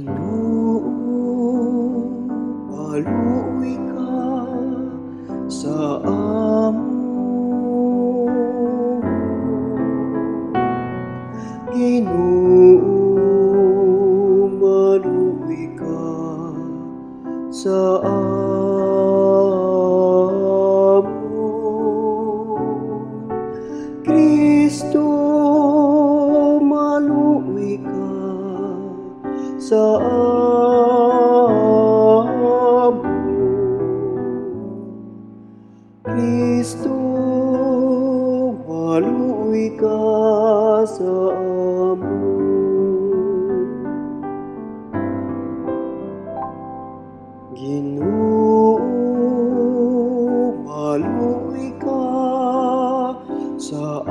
Ginoo, maluoy ka sa amon. Ginoo, maluoy ka sa amon. Kristo, maluoy ka sa amon. Kristo, maluoy ka sa amon. Ginoo, maluoy ka sa